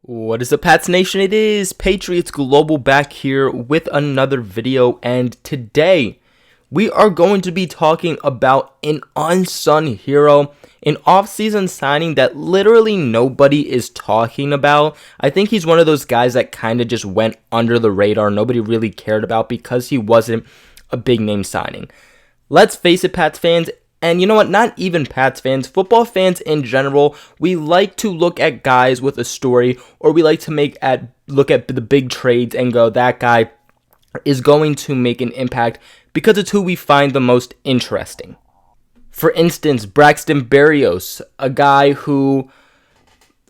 What is up, Pats Nation? It is Patriots Global back here with another video, and today we are going to be talking about an unsung hero, an offseason signing that literally nobody is talking about. I think he's one of those guys that kind of just went under the radar. Nobody really cared about because he wasn't a big name signing. Let's face it, Pats fans. And you know what? Not even Pats fans, football fans in general, we like to look at guys with a story, or we like to look at the big trades and go, that guy is going to make an impact because it's who we find the most interesting. For instance, Braxton Berrios, a guy who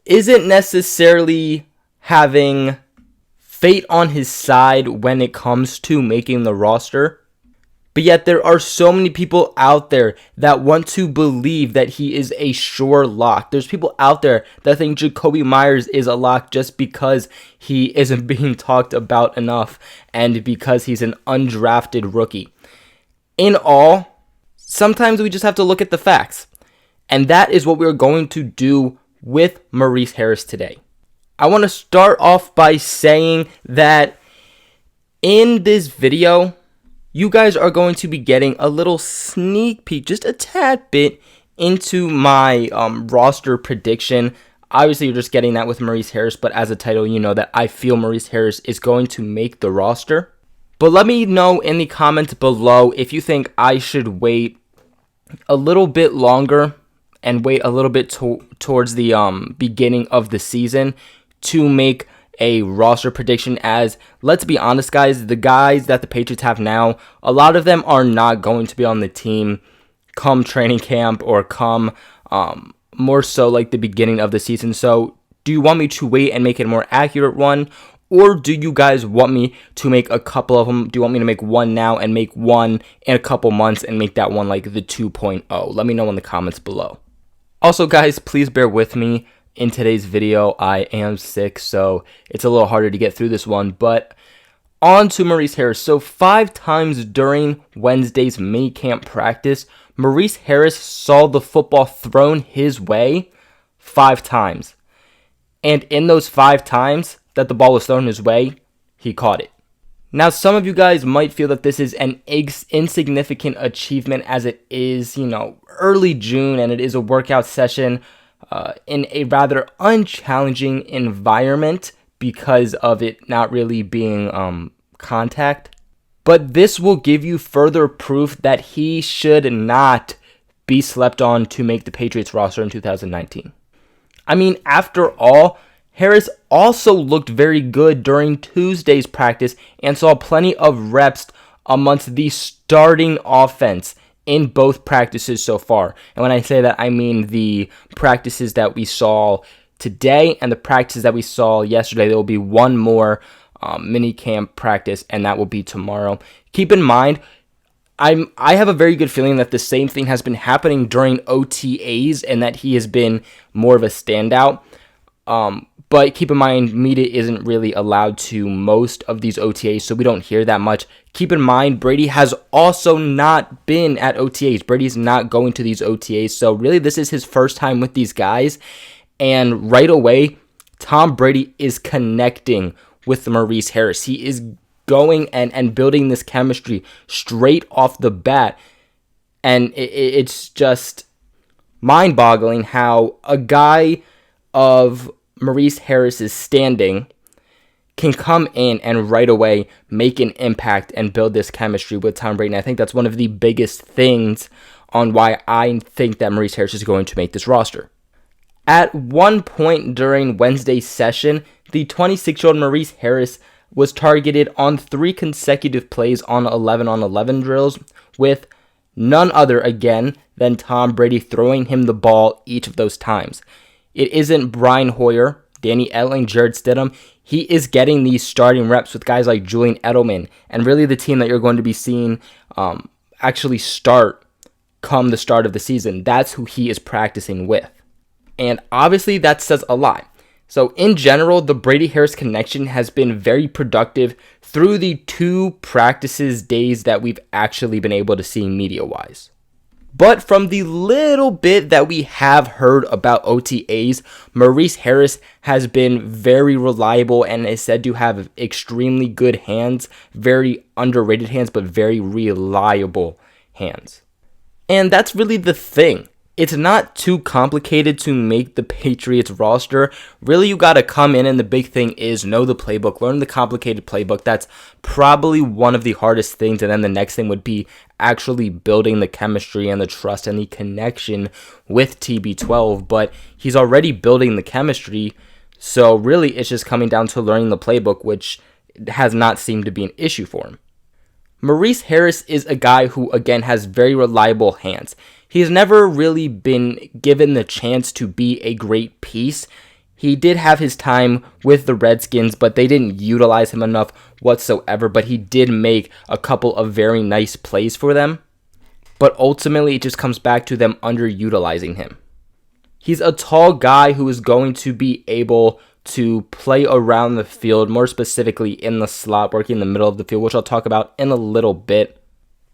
isn't necessarily having fate on his side when it comes to making the roster. But yet there are so many people out there that want to believe that he is a sure lock. There's people out there that think Jacoby Myers is a lock just because he isn't being talked about enough and because he's an undrafted rookie. In all, sometimes we just have to look at the facts. And that is what we're going to do with Maurice Harris today. I want to start off by saying that in this video, you guys are going to be getting a little sneak peek, just a tad bit, into my roster prediction. Obviously, you're just getting that with Maurice Harris, but as a title, you know that I feel Maurice Harris is going to make the roster. But let me know in the comments below if you think I should wait a little bit longer and wait a little bit towards the beginning of the season to make a roster prediction, as, let's be honest guys, the guys that the Patriots have now, a lot of them are not going to be on the team come training camp or come more so like the beginning of the season. So do you want me to wait and make it a more accurate one, or do you guys want me to make a couple of them? Do you want me to make one now and make one in a couple months and make that one like the 2.0? Let me know in the comments below. Also guys, please bear with me. In today's video, I am sick, so it's a little harder to get through this one. But on to Maurice Harris. So 5 times during Wednesday's minicamp practice, Maurice Harris saw the football thrown his way 5 times. And in those 5 times that the ball was thrown his way, he caught it. Now, some of you guys might feel that this is an insignificant achievement, as it is, early June, and it is a workout session in a rather unchallenging environment because of it not really being contact. But this will give you further proof that he should not be slept on to make the Patriots roster in 2019. I mean, after all, Harris also looked very good during Tuesday's practice and saw plenty of reps amongst the starting offense in both practices so far. And when I say that, I mean the practices that we saw today and the practices that we saw yesterday. There will be one more mini camp practice, and that will be tomorrow. Keep in mind, I have a very good feeling that the same thing has been happening during OTAs and that he has been more of a standout. But keep in mind, media isn't really allowed to most of these OTAs, so we don't hear that much. Keep in mind, Brady has also not been at OTAs. Brady's not going to these OTAs, so really this is his first time with these guys. And right away, Tom Brady is connecting with Maurice Harris. He is going and building this chemistry straight off the bat. And it's just mind-boggling how a guy of Maurice Harris's standing can come in and right away make an impact and build this chemistry with Tom Brady. And I think that's one of the biggest things on why I think that Maurice Harris is going to make this roster. At one point during Wednesday's session, the 26-year-old Maurice Harris was targeted on 3 consecutive plays on 11-on-11 drills, with none other again than Tom Brady throwing him the ball each of those times. It isn't Brian Hoyer, Danny Etling, Jared Stidham. He is getting these starting reps with guys like Julian Edelman, and really the team that you're going to be seeing actually start come the start of the season. That's who he is practicing with. And obviously that says a lot. So in general, the Brady-Harris connection has been very productive through the 2 practices days that we've actually been able to see media-wise. But from the little bit that we have heard about OTAs, Maurice Harris has been very reliable and is said to have extremely good hands, very underrated hands, but very reliable hands. And that's really the thing. It's not too complicated to make the Patriots roster. Really, you got to come in, and the big thing is know the playbook, learn the complicated playbook. That's probably one of the hardest things. And then the next thing would be actually building the chemistry and the trust and the connection with TB12. But he's already building the chemistry. So really, it's just coming down to learning the playbook, which has not seemed to be an issue for him. Maurice Harris is a guy who, again, has very reliable hands. He's never really been given the chance to be a great piece. He did have his time with the Redskins, but they didn't utilize him enough whatsoever. But he did make a couple of very nice plays for them. But ultimately, it just comes back to them underutilizing him. He's a tall guy who is going to be able to play around the field, more specifically in the slot, working in the middle of the field, which I'll talk about in a little bit.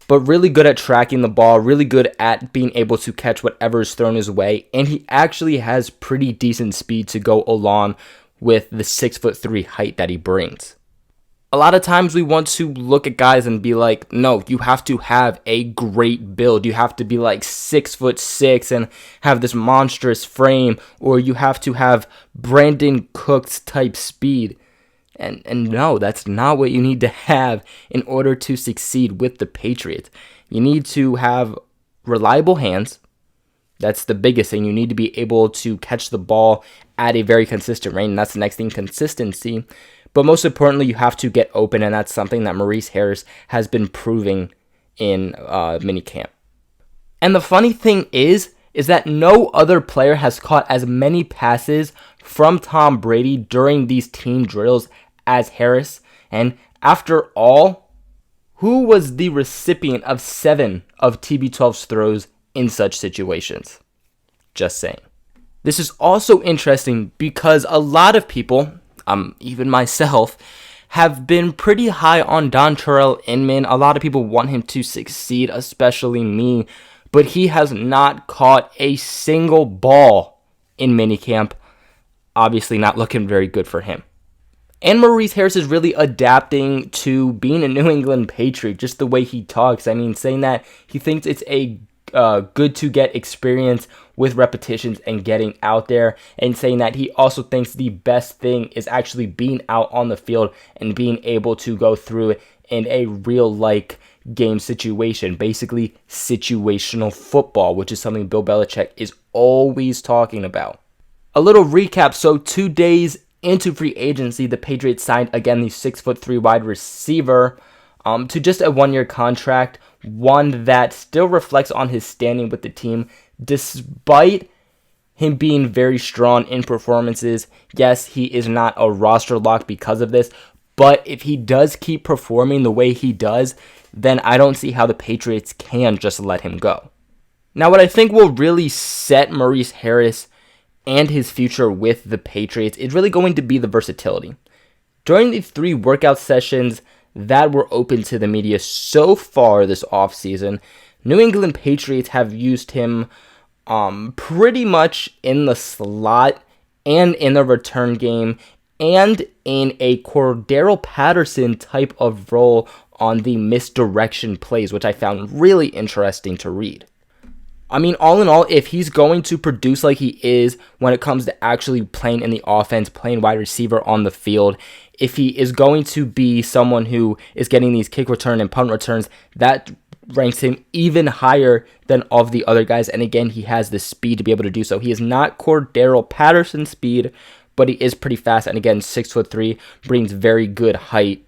But really good at tracking the ball, really good at being able to catch whatever is thrown his way, and he actually has pretty decent speed to go along with the 6'3" height that he brings. A lot of times we want to look at guys and be like, no, you have to have a great build. You have to be like 6'6" and have this monstrous frame, or you have to have Brandon Cooks type speed. And no, that's not what you need to have in order to succeed with the Patriots. You need to have reliable hands. That's the biggest thing. You need to be able to catch the ball at a very consistent rate, and that's the next thing, consistency. But most importantly, you have to get open, and that's something that Maurice Harris has been proving in minicamp. And the funny thing is that no other player has caught as many passes from Tom Brady during these team drills as Harris. And after all, who was the recipient of 7 of TB12's throws in such situations? Just saying. This is also interesting because a lot of people, even myself, have been pretty high on Dontrell Inman. A lot of people want him to succeed, especially me, but he has not caught a single ball in minicamp. Obviously not looking very good for him. And Maurice Harris is really adapting to being a New England Patriot, just the way he talks. I mean, saying that he thinks it's a good to get experience with repetitions and getting out there, and saying that he also thinks the best thing is actually being out on the field and being able to go through it in a real-like game situation, basically situational football, which is something Bill Belichick is always talking about. A little recap. So 2 days into free agency, the Patriots signed again the 6'3" wide receiver to just a 1-year contract, one that still reflects on his standing with the team, despite him being very strong in performances. Yes, he is not a roster lock because of this, but if he does keep performing the way he does, then I don't see how the Patriots can just let him go. Now, what I think will really set Maurice Harris and his future with the Patriots is really going to be the versatility. During the 3 workout sessions that were open to the media so far this offseason, New England Patriots have used him pretty much in the slot and in the return game and in a Cordero Patterson type of role on the misdirection plays, which I found really interesting to read. I mean, all in all, if he's going to produce like he is when it comes to actually playing in the offense, playing wide receiver on the field, if he is going to be someone who is getting these kick return and punt returns, that ranks him even higher than all of the other guys. And again, he has the speed to be able to do so. He is not Cordero Patterson speed, but he is pretty fast. And again, 6'3", brings very good height.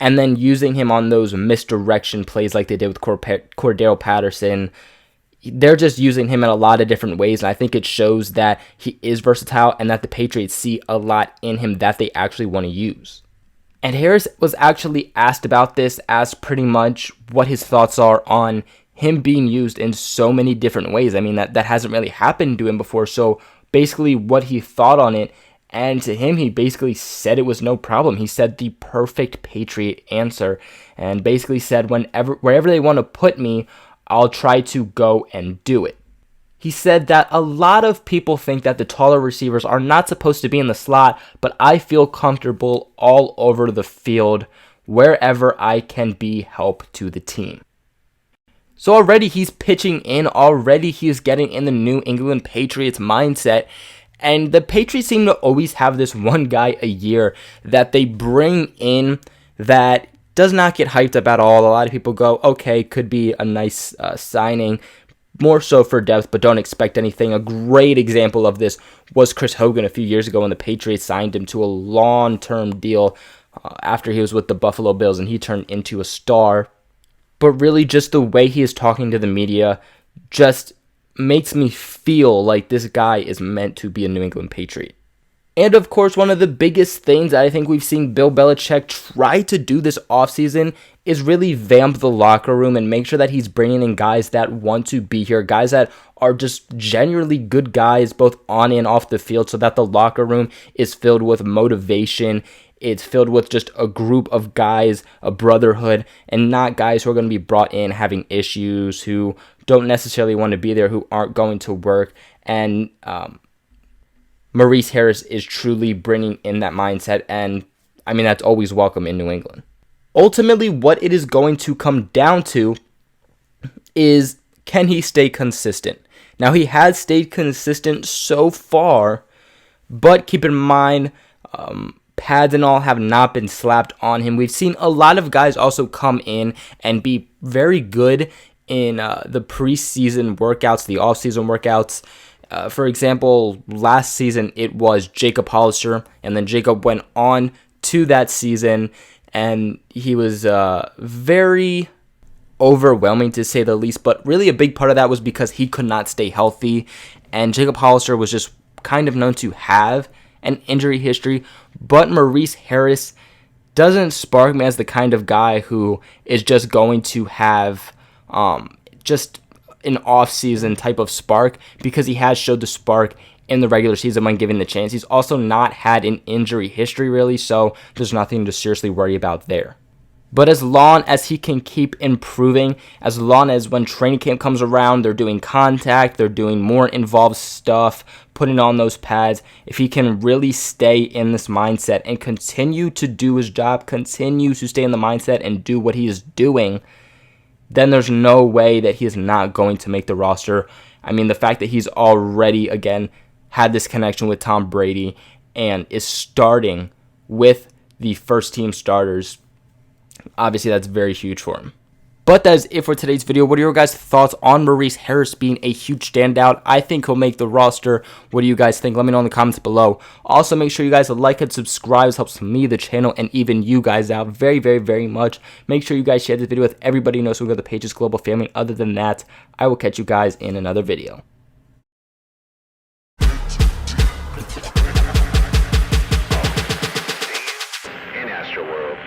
And then using him on those misdirection plays like they did with Cordero Patterson, they're just using him in a lot of different ways, and I think it shows that he is versatile and that the Patriots see a lot in him that they actually want to use. And Harris was actually asked about this as pretty much what his thoughts are on him being used in so many different ways. I mean, that hasn't really happened to him before, so basically what he thought on it, and to him, he basically said it was no problem. He said the perfect Patriot answer, and basically said wherever they want to put me, I'll try to go and do it. He said that a lot of people think that the taller receivers are not supposed to be in the slot, but I feel comfortable all over the field wherever I can be help to the team. So already he's pitching in, already he is getting in the New England Patriots mindset. And the Patriots seem to always have this one guy a year that they bring in that does not get hyped up at all. A lot of people go, okay, could be a nice signing, more so for depth, but don't expect anything. A great example of this was Chris Hogan a few years ago when the Patriots signed him to a long-term deal after he was with the Buffalo Bills, and he turned into a star. But really, just the way he is talking to the media just makes me feel like this guy is meant to be a New England Patriot. And of course, one of the biggest things that I think we've seen Bill Belichick try to do this offseason is really vamp the locker room and make sure that he's bringing in guys that want to be here, guys that are just genuinely good guys both on and off the field, so that the locker room is filled with motivation. It's filled with just a group of guys, a brotherhood, and not guys who are going to be brought in having issues, who don't necessarily want to be there, who aren't going to work. And Maurice Harris is truly bringing in that mindset, and I mean, that's always welcome in New England. Ultimately, what it is going to come down to is, can he stay consistent? Now, he has stayed consistent so far, but keep in mind, pads and all have not been slapped on him. We've seen a lot of guys also come in and be very good in the preseason workouts, the offseason workouts. For example, last season it was Jacob Hollister, and then Jacob went on to that season, and he was very overwhelming to say the least, but really a big part of that was because he could not stay healthy, and Jacob Hollister was just kind of known to have an injury history. But Maurice Harris doesn't spark me as the kind of guy who is just going to have just an off-season type of spark, because he has showed the spark in the regular season when given the chance. He's also not had an injury history really, so there's nothing to seriously worry about there. But as long as he can keep improving, as long as when training camp comes around, they're doing contact, they're doing more involved stuff, putting on those pads, if he can really stay in this mindset and continue to do his job, continue to stay in the mindset and do what he is doing, then there's no way that he is not going to make the roster. I mean, the fact that he's already, again, had this connection with Tom Brady and is starting with the first team starters, obviously that's very huge for him. But that is it for today's video. What are your guys' thoughts on Maurice Harris being a huge standout? I think he'll make the roster. What do you guys think? Let me know in the comments below. Also, make sure you guys like and subscribe. It helps me, the channel, and even you guys out very, very, very much. Make sure you guys share this video with everybody who knows who we got the Patriots Global family. Other than that, I will catch you guys in another video. In Astro World.